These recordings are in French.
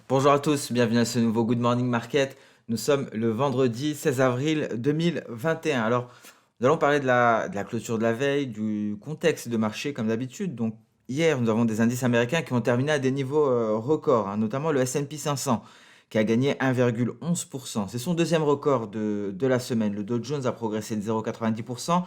Bonjour à tous, bienvenue à ce nouveau Good Morning Market. Nous sommes le vendredi 16 avril 2021. Alors, nous allons parler de la clôture de la veille, du contexte de marché comme d'habitude. Donc, hier, nous avons des indices américains qui ont terminé à des niveaux records, hein, notamment le S&P 500 qui a gagné 1,11%. C'est son deuxième record de la semaine. Le Dow Jones a progressé de 0,90%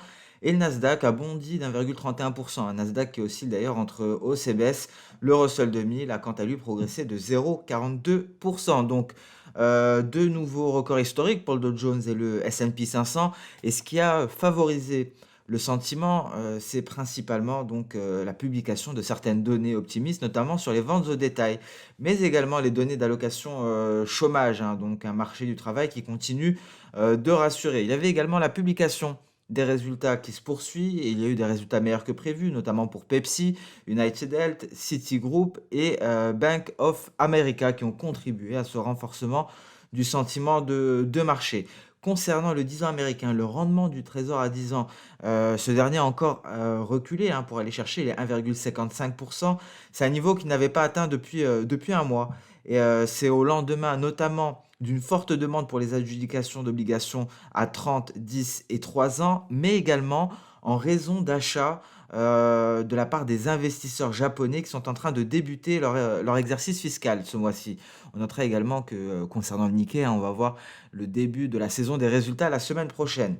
et le Nasdaq a bondi d'1,31%. Un Nasdaq qui oscille d'ailleurs entre hausse et baisse. Le Russell 2000 a quant à lui progressé de 0,42%. Donc, deux nouveaux records historiques pour le Dow Jones et le S&P 500. Et ce qui a favorisé le sentiment, c'est principalement donc la publication de certaines données optimistes, notamment sur les ventes au détail, mais également les données d'allocation chômage, hein, donc un marché du travail qui continue de rassurer. Il y avait également la publication des résultats qui se poursuit et il y a eu des résultats meilleurs que prévus, notamment pour Pepsi, United Health, Citigroup et Bank of America qui ont contribué à ce renforcement du sentiment de marché. Concernant le 10 ans américain, le rendement du trésor à 10 ans, ce dernier a encore reculé, hein, pour aller chercher les 1,55%. C'est un niveau qu'il n'avait pas atteint depuis un mois. Et c'est au lendemain notamment d'une forte demande pour les adjudications d'obligations à 30, 10 et 3 ans, mais également en raison d'achats de la part des investisseurs japonais qui sont en train de débuter leur exercice fiscal ce mois-ci. On notera également que concernant le Nikkei, hein, on va voir le début de la saison des résultats la semaine prochaine.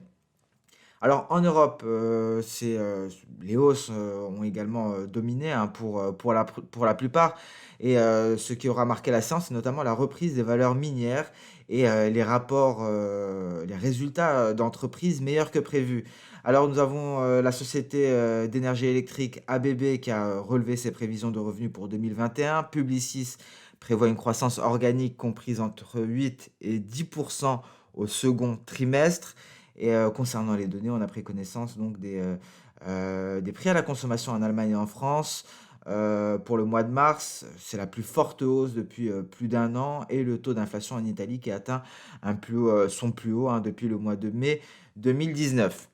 Alors en Europe, les hausses, ont également, dominé, hein, pour la plupart et ce qui aura marqué la séance, c'est notamment la reprise des valeurs minières et les résultats, d'entreprises meilleurs que prévus. Alors nous avons, la société, d'énergie électrique ABB qui a relevé ses prévisions de revenus pour 2021. Publicis prévoit une croissance organique comprise entre 8 et 10 au second trimestre. Et concernant les données, on a pris connaissance donc des prix à la consommation en Allemagne et en France. Pour le mois de mars, c'est la plus forte hausse depuis plus d'un an et le taux d'inflation en Italie qui a atteint son plus haut, hein, depuis le mois de mai 2019.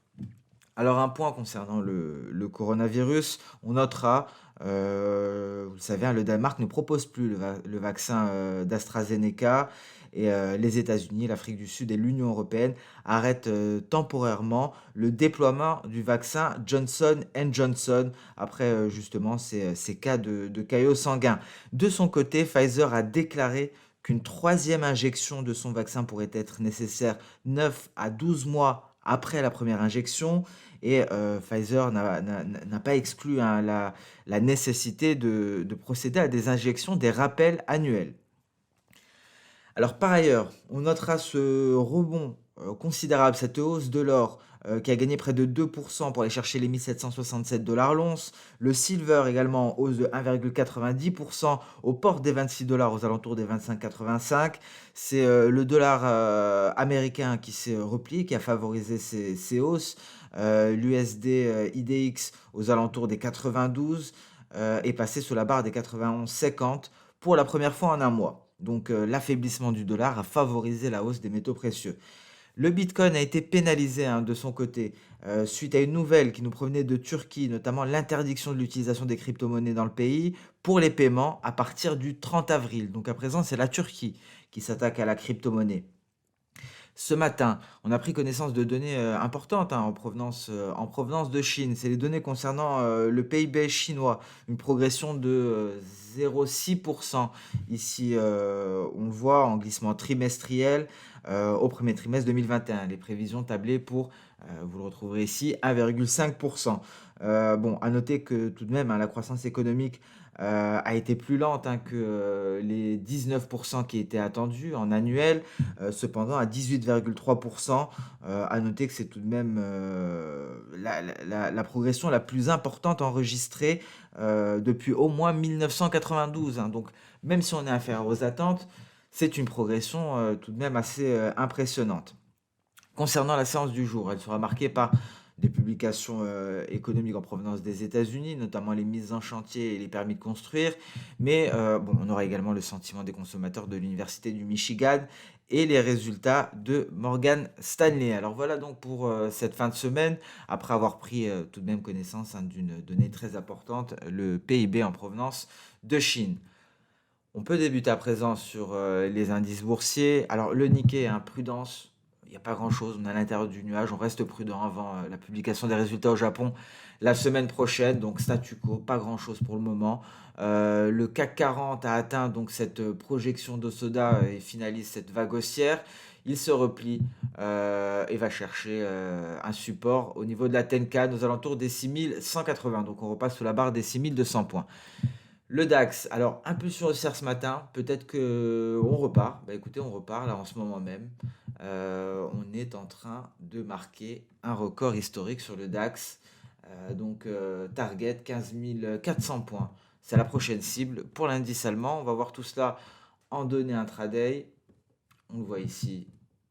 Alors un point concernant le coronavirus, on notera, vous le savez, hein, le Danemark ne propose plus le vaccin d'AstraZeneca et les États-Unis, l'Afrique du Sud et l'Union européenne arrêtent temporairement le déploiement du vaccin Johnson Johnson après justement ces cas de caillots sanguins. De son côté, Pfizer a déclaré qu'une troisième injection de son vaccin pourrait être nécessaire 9 à 12 mois après la première injection et Pfizer n'a pas exclu, hein, la nécessité de procéder à des injections, des rappels annuels. Alors par ailleurs, on notera ce rebond, considérable, cette hausse de l'or, qui a gagné près de 2 pour aller chercher les 1 767 l'once. Le silver également en hausse de 1,90 aux portes des 26 aux alentours des 25,85. C'est, le dollar, américain qui s'est replié, qui a favorisé ces hausses. L'USD, IDX aux alentours des 92, est passé sous la barre des 91,50 pour la première fois en un mois. Donc l'affaiblissement du dollar a favorisé la hausse des métaux précieux. Le Bitcoin a été pénalisé, hein, de son côté, suite à une nouvelle qui nous provenait de Turquie, notamment l'interdiction de l'utilisation des crypto-monnaies dans le pays pour les paiements à partir du 30 avril. Donc à présent, c'est la Turquie qui s'attaque à la crypto-monnaie. Ce matin, on a pris connaissance de données importantes, hein, en provenance de Chine. C'est les données concernant le PIB chinois, une progression de 0,6%. Ici, on le voit en glissement trimestriel au premier trimestre 2021. Les prévisions tablées pour, vous le retrouverez ici, 1,5%. Bon, à noter que tout de même, hein, la croissance économique a été plus lente, hein, que les 19% qui étaient attendus en annuel. Cependant, à 18,3%, à noter que c'est tout de même la progression la plus importante enregistrée depuis au moins 1992, hein. Donc, même si on est inférieur aux attentes, c'est une progression tout de même assez impressionnante. Concernant la séance du jour, elle sera marquée par des publications économiques en provenance des États-Unis, notamment les mises en chantier et les permis de construire. Mais bon, on aura également le sentiment des consommateurs de l'Université du Michigan et les résultats de Morgan Stanley. Alors voilà donc pour cette fin de semaine, après avoir pris tout de même connaissance, hein, d'une donnée très importante, le PIB en provenance de Chine. On peut débuter à présent sur, les indices boursiers. Alors le Nikkei, hein, prudence, il y a pas grand-chose, on est à l'intérieur du nuage, on reste prudent avant, la publication des résultats au Japon la semaine prochaine, donc statu quo, pas grand-chose pour le moment. Le CAC 40 a atteint donc cette, projection d'Hosoda et finalise cette vague haussière. Il se replie, et va chercher, un support au niveau de la Tenkan aux alentours des 6 180, donc on repasse sous la barre des 6 200 points. Le DAX, alors un peu surhaussière ce matin, peut-être que on repart. Bah écoutez, on repart là en ce moment même. On est en train de marquer un record historique sur le DAX. Target 15 400 points. C'est la prochaine cible pour l'indice allemand. On va voir tout cela en données intraday. On le voit ici,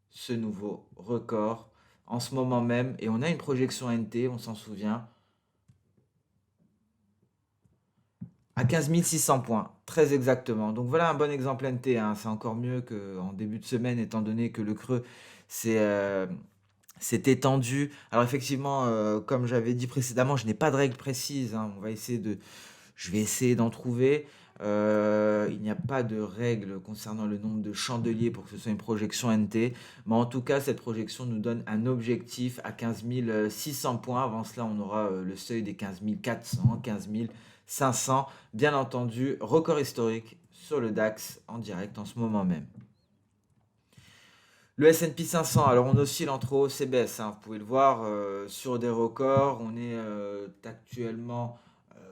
ce nouveau record en ce moment même. Et on a une projection NT, on s'en souvient, à 15 600 points, très exactement. Donc voilà un bon exemple NT, hein. C'est encore mieux qu'en début de semaine, étant donné que le creux s'est s'est étendu. Alors effectivement, comme j'avais dit précédemment, je n'ai pas de règle précise, hein. Je vais essayer d'en trouver. Il n'y a pas de règle concernant le nombre de chandeliers pour que ce soit une projection NT. Mais en tout cas, cette projection nous donne un objectif à 15 600 points. Avant cela, on aura le seuil des 15 400, 15 500. Bien entendu, record historique sur le DAX en direct en ce moment même. Le S&P 500, alors on oscille entre hausse et baisse, hein, vous pouvez le voir sur des records. On est actuellement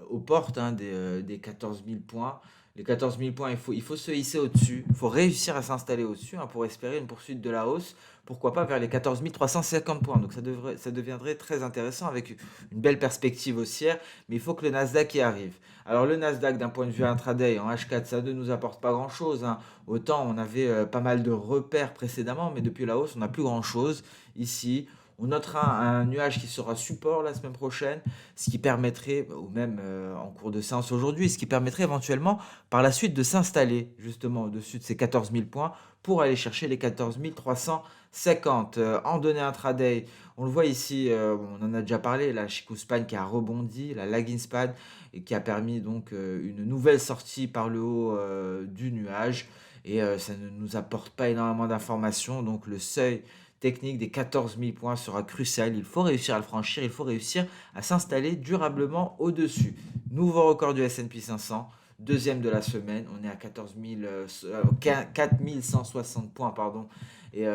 aux portes, hein, des 14 000 points. Les 14 000 points, il faut se hisser au-dessus. Il faut réussir à s'installer au-dessus, hein, pour espérer une poursuite de la hausse. Pourquoi pas vers les 14 350 points. Donc ça deviendrait très intéressant avec une belle perspective haussière. Mais il faut que le Nasdaq y arrive. Alors le Nasdaq, d'un point de vue intraday, en H4, ça ne nous apporte pas grand-chose, hein. Autant on avait pas mal de repères précédemment, mais depuis la hausse, on n'a plus grand-chose. Ici, on notera un nuage qui sera support la semaine prochaine, ce qui permettrait, ou même en cours de séance aujourd'hui, ce qui permettrait éventuellement par la suite de s'installer justement au-dessus de ces 14 000 points pour aller chercher les 14 350. En données intraday, on le voit ici, on en a déjà parlé, la Chikou Span qui a rebondi, la Lagging Span, et qui a permis donc une nouvelle sortie par le haut du nuage. Et ça ne nous apporte pas énormément d'informations, donc le seuil technique des 14 000 points sera crucial. Il faut réussir à le franchir, il faut réussir à s'installer durablement au-dessus. Nouveau record du S&P 500, deuxième de la semaine. On est à 4 160 points, pardon. Et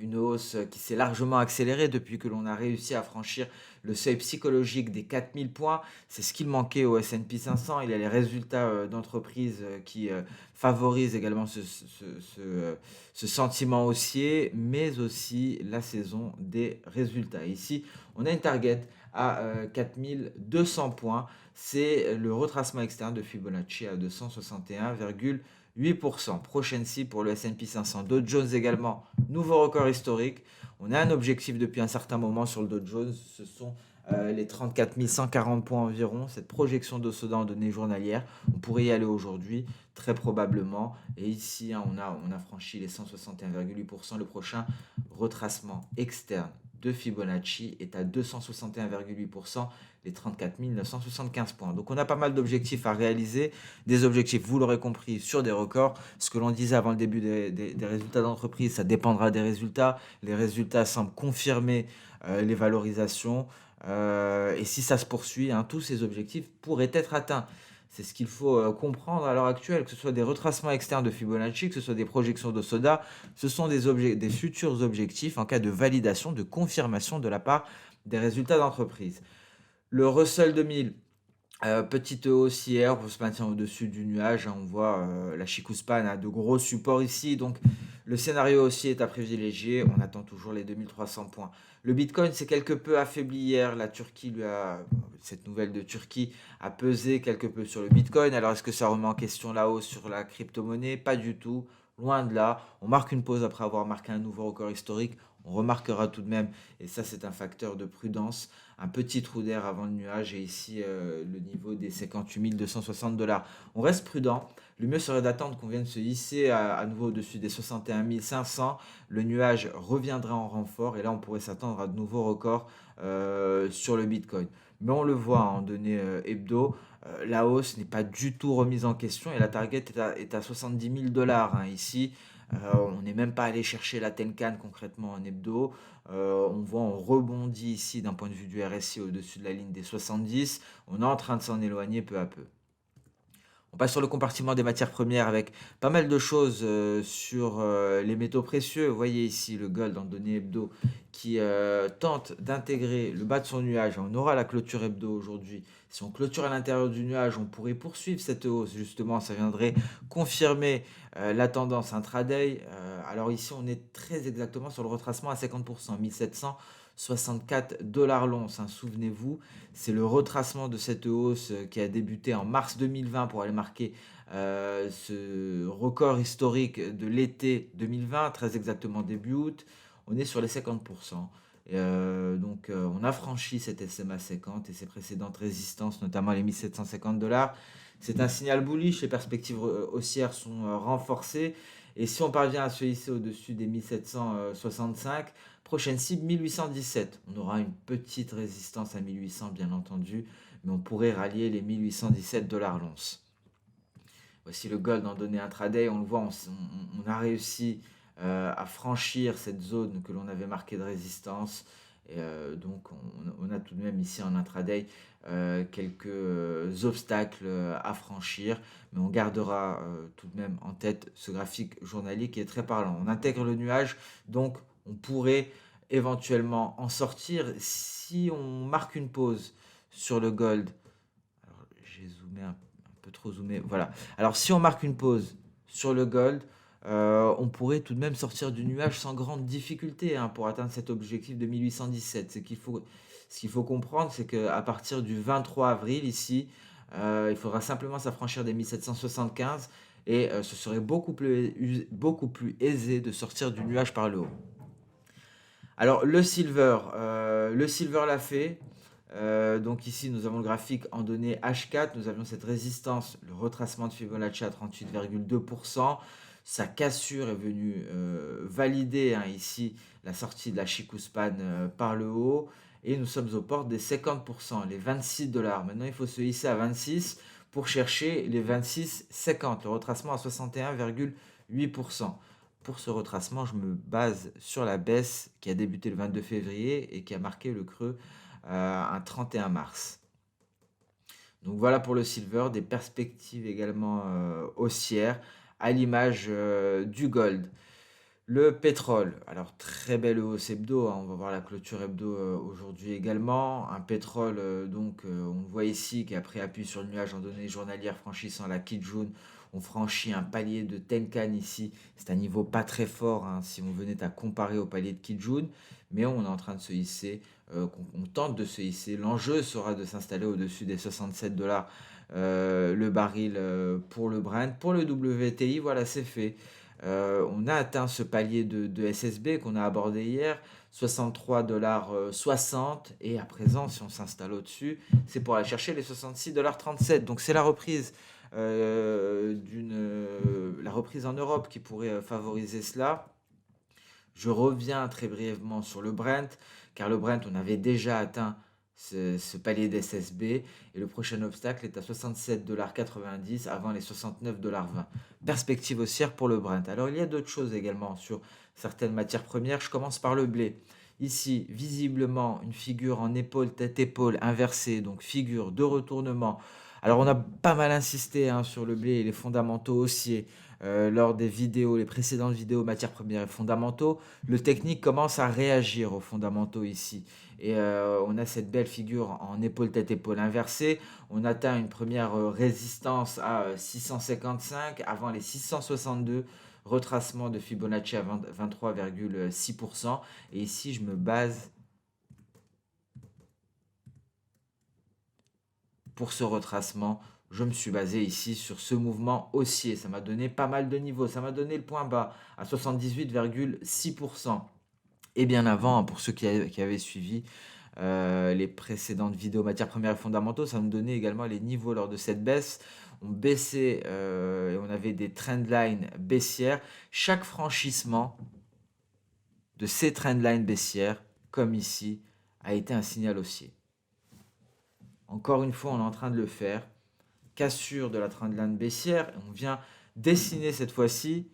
une hausse qui s'est largement accélérée depuis que l'on a réussi à franchir le seuil psychologique des 4000 points. C'est ce qu'il manquait au S&P 500. Il y a les résultats d'entreprises qui favorisent également ce sentiment haussier, mais aussi la saison des résultats. Ici, on a une target à 4200 points. C'est le retracement externe de Fibonacci à 261,8%. Prochaine cible pour le S&P 500. Dow Jones également, nouveau record historique. On a un objectif depuis un certain moment sur le Dow Jones. Ce sont les 34 140 points environ. Cette projection de Soda en données journalières, on pourrait y aller aujourd'hui, très probablement. Et ici, hein, on a franchi les 161,8%. Le prochain retracement externe de Fibonacci est à 261,8%, les 34 975 points. Donc on a pas mal d'objectifs à réaliser, des objectifs, vous l'aurez compris, sur des records. Ce que l'on disait avant le début des résultats d'entreprise, ça dépendra des résultats. Les résultats semblent confirmer les valorisations. Et si ça se poursuit, hein, tous ces objectifs pourraient être atteints. C'est ce qu'il faut comprendre à l'heure actuelle, que ce soit des retracements externes de Fibonacci, que ce soit des projections de Soda, ce sont des futurs objectifs en cas de validation, de confirmation de la part des résultats d'entreprise. Le Russell 2000, petite hausse hier pour se maintenir au-dessus du nuage, hein. On voit la Chikou Span a de gros supports ici, donc le scénario aussi est à privilégier. On attend toujours les 2300 points. Le Bitcoin s'est quelque peu affaibli hier. Cette nouvelle de Turquie a pesé quelque peu sur le Bitcoin. Alors est-ce que ça remet en question la hausse sur la crypto-monnaie? Pas du tout. Loin de là. On marque une pause après avoir marqué un nouveau record historique. On remarquera tout de même, et ça c'est un facteur de prudence, un petit trou d'air avant le nuage et ici le niveau des 58 260 $. On reste prudent. Le mieux serait d'attendre qu'on vienne se hisser à nouveau au-dessus des 61 500. Le nuage reviendra en renfort et là on pourrait s'attendre à de nouveaux records sur le Bitcoin. Mais on le voit en données hebdo, la hausse n'est pas du tout remise en question et la target est à 70 000 dollars ici. On n'est même pas allé chercher la Tenkan concrètement en hebdo. On voit, on rebondit ici d'un point de vue du RSI au-dessus de la ligne des 70. On est en train de s'en éloigner peu à peu. On passe sur le compartiment des matières premières avec pas mal de choses sur les métaux précieux. Vous voyez ici le gold en données hebdo qui tente d'intégrer le bas de son nuage. On aura la clôture hebdo aujourd'hui. Si on clôture à l'intérieur du nuage, on pourrait poursuivre cette hausse. Justement, ça viendrait confirmer la tendance intraday. Alors ici, on est très exactement sur le retracement à 50%, 1764 dollars l'once. Souvenez-vous, c'est le retracement de cette hausse qui a débuté en mars 2020 pour aller marquer ce record historique de l'été 2020, très exactement début août. On est sur les 50%. Donc on a franchi cette SMA 50 et ses précédentes résistances, notamment les 1750 dollars. C'est un signal bullish, les perspectives haussières sont renforcées. Et si on parvient à se hisser au-dessus des 1765, prochaine cible 1817. On aura une petite résistance à 1800 bien entendu, mais on pourrait rallier les 1817 dollars l'once. Voici le gold en données intraday. On le voit, on a réussi à franchir cette zone que l'on avait marquée de résistance. Et donc on a tout de même ici en intraday quelques obstacles à franchir, mais on gardera tout de même en tête ce graphique journalier qui est très parlant. On intègre le nuage, donc on pourrait éventuellement en sortir si on marque une pause sur le gold. Alors j'ai zoomé un peu trop zoomé, voilà. Alors si on marque une pause sur le gold, on pourrait tout de même sortir du nuage sans grande difficulté pour atteindre cet objectif de 1817. Ce qu'il faut comprendre, c'est qu'à partir du 23 avril, ici, il faudra simplement s'affranchir des 1775 et ce serait beaucoup plus aisé de sortir du nuage par le haut. Alors le silver l'a fait. Donc ici, nous avons le graphique en données H4. Nous avions cette résistance, le retracement de Fibonacci à 38,2%. Sa cassure est venue valider ici la sortie de la Chikou-Span par le haut. Et nous sommes aux portes des 50%, les 26 dollars. Maintenant, il faut se hisser à 26 pour chercher les 26,50, le retracement à 61,8%. Pour ce retracement, je me base sur la baisse qui a débuté le 22 février et qui a marqué le creux un 31 mars. Donc voilà pour le silver, des perspectives également haussières à l'image du gold. Le pétrole, alors très belle hausse hebdo, on va voir la clôture hebdo aujourd'hui également. Un pétrole, on le voit ici, qui a pris appui sur le nuage en données journalières franchissant la Kijun. On franchit un palier de Tenkan ici, c'est un niveau pas très fort si on venait à comparer au palier de Kijun, mais on est en train de se hisser, on tente de se hisser. L'enjeu sera de s'installer au-dessus des 67 dollars le baril pour le Brent. Pour le WTI, voilà, c'est fait. On a atteint ce palier de SSB qu'on a abordé hier, 63,60 $. Et à présent, si on s'installe au-dessus, c'est pour aller chercher les 66,37 $. Donc c'est la reprise, la reprise en Europe qui pourrait favoriser cela. Je reviens très brièvement sur le Brent, car le Brent, on avait déjà atteint ce palier d'SSB et le prochain obstacle est à 67,90 $ avant les 69,20 $. Perspective haussière pour le Brent. Alors il y a d'autres choses également sur certaines matières premières. Je commence par le blé. Ici, visiblement, une figure en épaule, tête-épaule inversée, donc figure de retournement. Alors on a pas mal insisté sur le blé et les fondamentaux haussiers lors des vidéos, les précédentes vidéos matières premières et fondamentaux. Le technique commence à réagir aux fondamentaux ici. Et on a cette belle figure en épaule-tête-épaule inversée. On atteint une première résistance à 655 avant les 662. Retracement de Fibonacci à 23,6%. Et ici, je me base pour ce retracement. Je me suis basé ici sur ce mouvement haussier. Ça m'a donné pas mal de niveaux. Ça m'a donné le point bas à 78,6%. Et bien avant, pour ceux qui avaient suivi les précédentes vidéos matières premières et fondamentaux, ça me donnait également les niveaux lors de cette baisse. On baissait et on avait des trendlines baissières. Chaque franchissement de ces trendlines baissières, comme ici, a été un signal haussier. Encore une fois, on est en train de le faire. Cassure de la trendline baissière. On vient dessiner cette fois-ci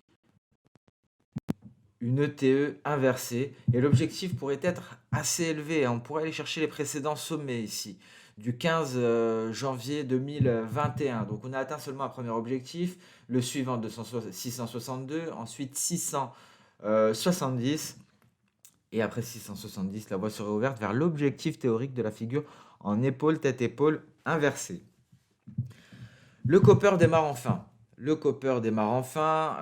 une ETE inversée. Et l'objectif pourrait être assez élevé. On pourrait aller chercher les précédents sommets ici, du 15 janvier 2021. Donc on a atteint seulement un premier objectif, le suivant 662, ensuite 670. Et après 670, la voie serait ouverte vers l'objectif théorique de la figure en épaule, tête-épaule inversée. Le copper démarre enfin. Le copper démarre enfin.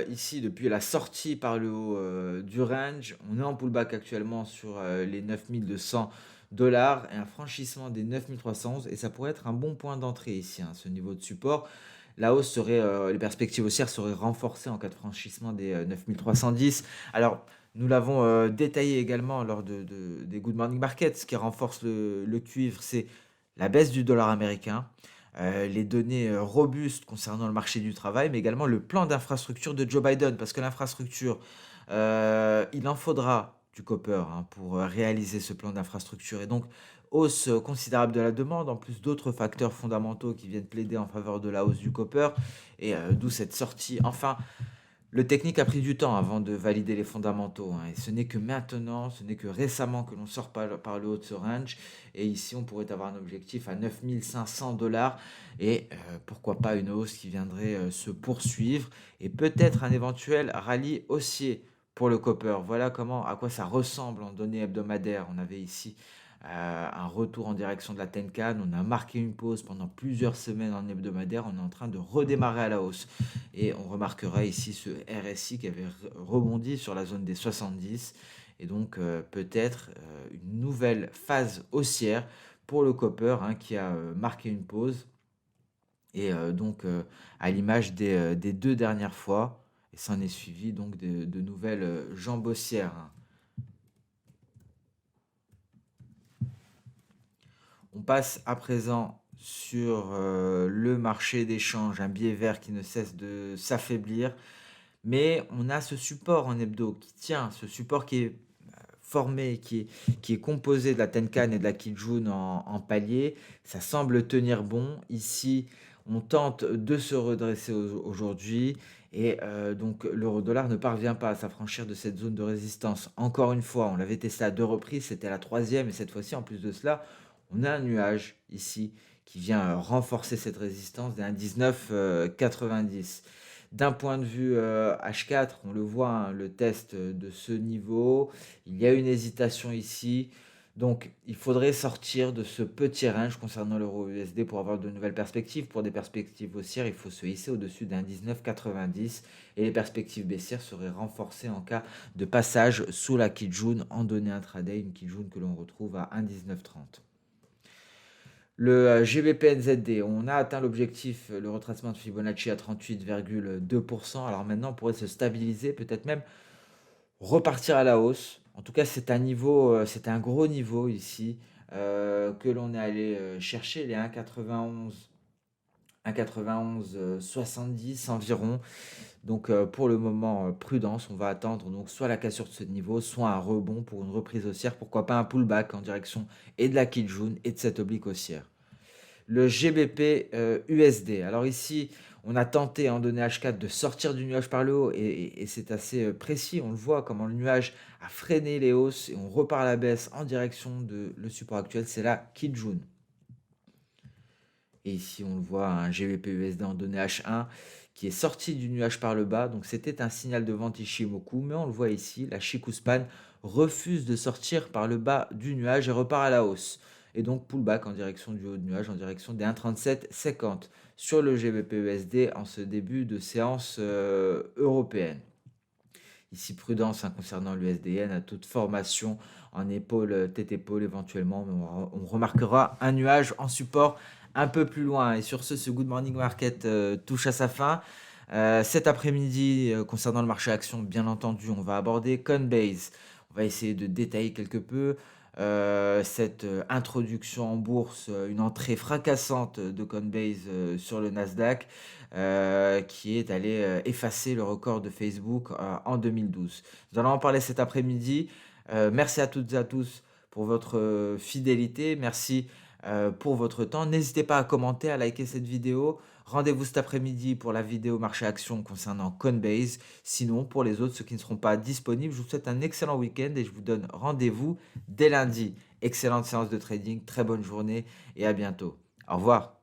Ici, depuis la sortie par le haut du range, on est en pullback actuellement sur les 9200 $ et un franchissement des 9311. Et ça pourrait être un bon point d'entrée ici, hein, ce niveau de support. La hausse serait, les perspectives haussières seraient renforcées en cas de franchissement des 9310. Alors, nous l'avons détaillé également lors des Good Morning Market. Ce qui renforce le cuivre, c'est la baisse du dollar américain, les données robustes concernant le marché du travail, mais également le plan d'infrastructure de Joe Biden, parce que l'infrastructure, il en faudra du copper, hein, pour réaliser ce plan d'infrastructure. Et donc, hausse considérable de la demande, en plus d'autres facteurs fondamentaux qui viennent plaider en faveur de la hausse du copper, et d'où cette sortie. Enfin, le technique a pris du temps avant de valider les fondamentaux, hein, et ce n'est que maintenant, ce n'est que récemment que l'on sort par le haut de ce range. Et ici, on pourrait avoir un objectif à 9500 $ et pourquoi pas une hausse qui viendrait se poursuivre et peut-être un éventuel rallye haussier pour le copper. Voilà à quoi ça ressemble en données hebdomadaires. On avait ici un retour en direction de la Tenkan. On a marqué une pause pendant plusieurs semaines en hebdomadaire. On est en train de redémarrer à la hausse. Et on remarquera ici ce RSI qui avait rebondi sur la zone des 70. Et donc peut-être une nouvelle phase haussière pour le copper, hein, qui a marqué une pause. Et donc à l'image des deux dernières fois. Et s'en est suivi donc de nouvelles jambes haussières, hein. On passe à présent sur le marché d'échange, un biais vert qui ne cesse de s'affaiblir. Mais on a ce support en hebdo qui tient, ce support qui est formé, qui est composé de la Tenkan et de la Kijun en palier. Ça semble tenir bon. Ici, on tente de se redresser aujourd'hui. Et donc l'euro-dollar ne parvient pas à s'affranchir de cette zone de résistance. Encore une fois, on l'avait testé à deux reprises, c'était la troisième. Et cette fois-ci, en plus de cela, on a un nuage ici qui vient renforcer cette résistance des 1,1990. D'un point de vue H4, on le voit, hein, le test de ce niveau, il y a une hésitation ici. Donc, il faudrait sortir de ce petit range concernant l'euro USD pour avoir de nouvelles perspectives. Pour des perspectives haussières, il faut se hisser au-dessus d'un 19,90 et les perspectives baissières seraient renforcées en cas de passage sous la Kijun en données intraday, une Kijun que l'on retrouve à 1,1930. Le GBP-NZD, on a atteint l'objectif, le retracement de Fibonacci à 38,2%. Alors maintenant, on pourrait se stabiliser, peut-être même repartir à la hausse. En tout cas, c'est un niveau, c'est un gros niveau ici que l'on est allé chercher, les 1,91, 70 environ. Donc pour le moment, prudence, on va attendre donc soit la cassure de ce niveau, soit un rebond pour une reprise haussière, pourquoi pas un pullback en direction et de la Kijun et de cette oblique haussière. Le GBP USD. Alors ici, on a tenté en données H4 de sortir du nuage par le haut et c'est assez précis. On le voit comment le nuage a freiné les hausses et on repart à la baisse en direction de le support actuel, c'est la Kijun. Et ici, on le voit, un GBP USD en données H1 qui est sorti du nuage par le bas. Donc c'était un signal de vente Ishimoku, mais on le voit ici, la Chikuspan refuse de sortir par le bas du nuage et repart à la hausse. Et donc pullback en direction du haut de nuage, en direction des 1,3750 sur le GBP USD en ce début de séance européenne. Ici, prudence, hein, concernant l'USDN à toute formation en épaule, tête-épaule éventuellement, mais on remarquera un nuage en support un peu plus loin. Et sur ce Good Morning Market touche à sa fin. Cet après-midi, concernant le marché action, bien entendu, on va aborder Coinbase. On va essayer de détailler quelque peu cette introduction en bourse, une entrée fracassante de Coinbase sur le Nasdaq, qui est allé effacer le record de Facebook en 2012. Nous allons en parler cet après-midi. Merci à toutes et à tous pour votre fidélité. Merci pour votre temps. N'hésitez pas à commenter, à liker cette vidéo. Rendez-vous cet après-midi pour la vidéo marché action concernant Coinbase. Sinon, pour les autres, ceux qui ne seront pas disponibles, je vous souhaite un excellent week-end et je vous donne rendez-vous dès lundi. Excellente séance de trading, très bonne journée et à bientôt. Au revoir.